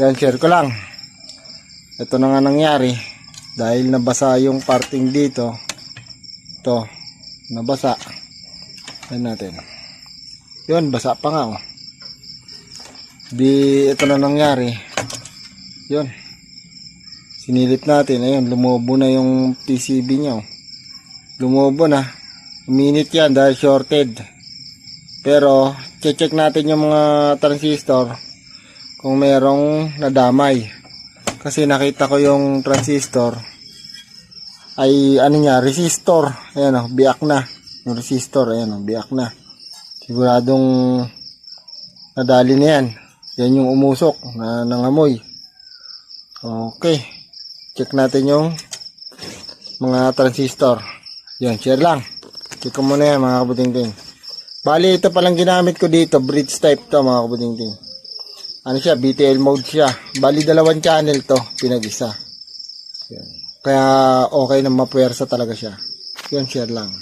Yan, share ko lang. Ito na nga nangyari. Dahil nabasa yung parting dito. Ito, nabasa. Yan natin. Yun, basa pa nga, oh. Di, ito na nangyari. Yun. Sinilip natin. Ayun, lumobo na yung PCB niya, oh. Lumobo na. Uminit yan dahil shorted. Pero, check natin yung mga transistor kung merong nadamay. Kasi nakita ko yung transistor ay ano niya, resistor. Ayan, oh, biak na. Yung resistor, ayan, oh, biak na. Siguradong nadali na yan. Yan yung umusok na nangamoy. Okay. Check natin yung mga transistor. Yan, share lang. Check ko muna yan mga kabutingting. Bali, ito palang ginamit ko dito. Bridge type to mga kabutingting. Ano siya? BTL mode siya. Bali, 2 channel to. Pinag-isa. Yan. Kaya okay na mapuwersa talaga siya. Yan, share lang.